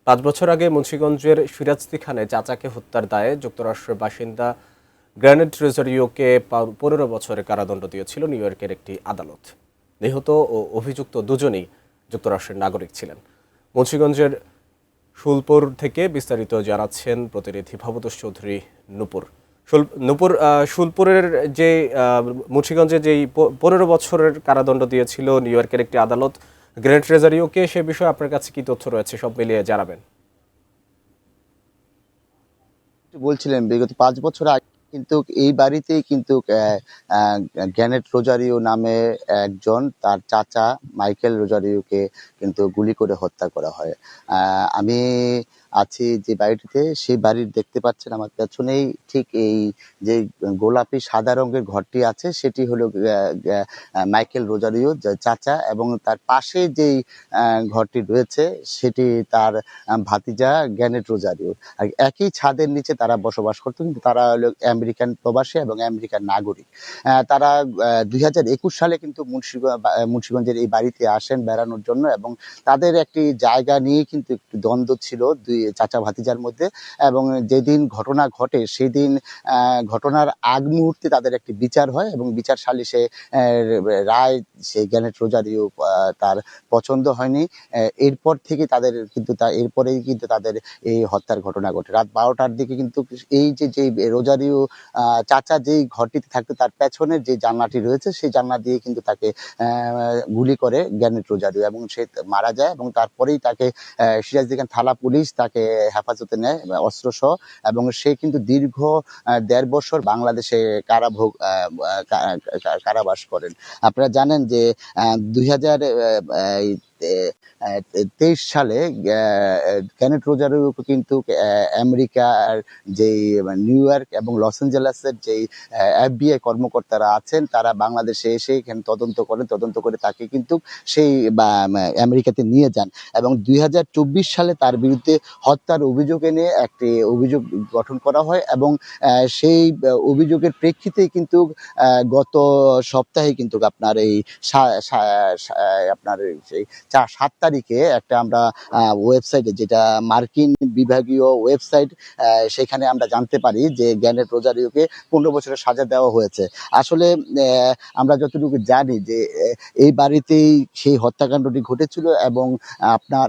৫ বছর আগে মুন্সিগঞ্জের সিরাজদিখানে চাচাকে হত্যার দায়ে যুক্তরাষ্ট্রের বাসিন্দা গ্র্যানেট রোজারিওকে ১৫ বছরের কারাদণ্ড দিয়েছিল নিউ ইয়র্কের একটি আদালত। নিহত ও অভিযুক্ত দুজনেই যুক্তরাষ্ট্রের নাগরিক ছিলেন। মুন্সিগঞ্জের শুলপুর থেকে বিস্তারিত জানাচ্ছেন প্রতিনিধি ভবতোষ চৌধুরী নূপুর। নূপুর, শুলপুরের যে মুন্সিগঞ্জে যেই ১৫ বছরের কারাদণ্ড দিয়েছিল নিউ ইয়র্কের একটি আদালত গ্র্যানেট রোজারিওকে, সে বিষয়ে আপনার কাছে কি তথ্য রয়েছে সব মিলিয়ে জানাবেন। বলছিলেন বিগত ৫ বছর আগে কিন্তু এই বাড়িতেই কিন্তু গ্র্যানেট রোজারিও নামে একজন, তার চাচা মাইকেল রোজারিওকে কিন্তু গুলি করে হত্যা করা হয়। আমি আছি যে বাড়িটিতে, সেই বাড়ির দেখতে পাচ্ছেন আমার পেছনেই ঠিক এই যে গোলাপি সাদা রঙের ঘরটি আছে সেটি হলো মাইকেল রোজারিও চাচা, এবং তার পাশে যেই ঘরটি রয়েছে সেটি তার ভাতিজা গ্র্যানেট রোজারিও। আর একই ছাদের নিচে তারা বসবাস করতো, কিন্তু তারা হলো আমেরিকান প্রবাসী এবং আমেরিকান নাগরিক। তারা ২০২১ সালে কিন্তু মুন্সিগঞ্জের এই বাড়িতে আসেন বেড়ানোর জন্য, এবং তাদের একটি জায়গা নিয়ে কিন্তু একটু দ্বন্দ্ব ছিল দুই চাচা ভাতিজার মধ্যে। এবং যেদিন ঘটনা ঘটে সেদিন ঘটনার আগ মুহূর্তে তাদের একটি বিচার হয়, এবং বিচার সালিসে রায় সেই গ্র্যানেট রোজারিও তার পছন্দ হয়নি। এরপর থেকে তাদের কিন্তু এরপরেই কিন্তু তাদের এই হত্যার ঘটনা ঘটে। রাত ১২টার দিকে কিন্তু এই যে রোজারিও চাচা যেই ঘরটিতে থাকতো তার পেছনের যে জানলাটি রয়েছে সেই জানলা দিয়ে কিন্তু তাকে গুলি করে গ্র্যানেট রোজারিও, এবং সে মারা যায়। এবং তারপরেই তাকে সিরাজদিখান থানা পুলিশ তাকে হেফাজতে নেয় অস্ত্রসহ, এবং সে কিন্তু দীর্ঘ ১.৫ বছর বাংলাদেশে কারাবাস করেন। আপনারা জানেন যে ২০২৩ সালে গ্র্যানেট রোজারিওকে কিন্তু আমেরিকার যেই নিউ ইয়র্ক এবং লস অ্যাঞ্জেলেসের যেই FBI কর্মকর্তারা আছেন তারা বাংলাদেশে এসে এখানে তদন্ত করে তাকে কিন্তু সেই আমেরিকাতে নিয়ে যান, এবং ২০২৪ সালে তার বিরুদ্ধে হত্যার অভিযোগ এনে একটি অভিযোগ গঠন করা হয়। এবং সেই অভিযোগের প্রেক্ষিতেই কিন্তু গত সপ্তাহে কিন্তু আপনার এই আপনার সেই ৭ তারিখে একটা আমরা ওয়েবসাইটে, যেটা মার্কিন বিভাগীয় ওয়েবসাইট, সেখানে আমরা জানতে পারি যে গ্র্যানেট রোজারিওকে ১৫ বছরের সাজা দেওয়া হয়েছে। আসলে আমরা যতটুকু জানি যে এই বাড়িতেই সেই হত্যাকাণ্ডটি ঘটেছিল, এবং আপনার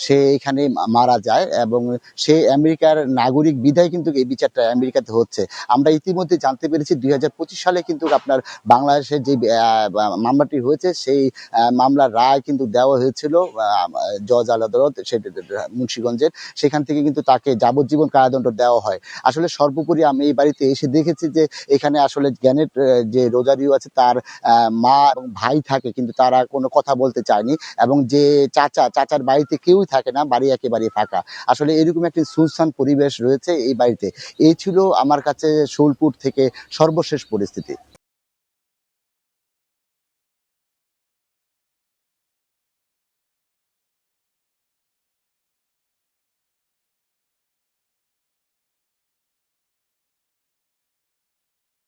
সে এখানে মারা যায়, এবং সে আমেরিকার নাগরিক বিধায় কিন্তু এই বিচারটা আমেরিকাতে হচ্ছে। আমরা ইতিমধ্যে জানতে পেরেছি ২০২৫ সালে কিন্তু আপনার বাংলাদেশের যে মামলাটি হয়েছে সেই মামলার রায় কিন্তু দেওয়া হয়েছিল জজ আদালত মুন্সিগঞ্জের, সেখান থেকে কিন্তু তাকে যাবজ্জীবন কারাদণ্ড দেওয়া হয়। আসলে সর্বোপরি আমি এই বাড়িতে এসে দেখেছি যে এখানে আসলে গ্র্যানেট যে রোজারিও আছে তার মা এবং ভাই থাকে, কিন্তু তারা কোনো কথা বলতে চায়নি, এবং যে চাচার বাড়িতে কেউই থাকে না, বাড়ি একেবারে ফাঁকা। আসলে এরকম একটি সুনসান পরিবেশ রয়েছে এই বাড়িতে। এই ছিল আমার কাছে শুলপুর থেকে সর্বশেষ পরিস্থিতি।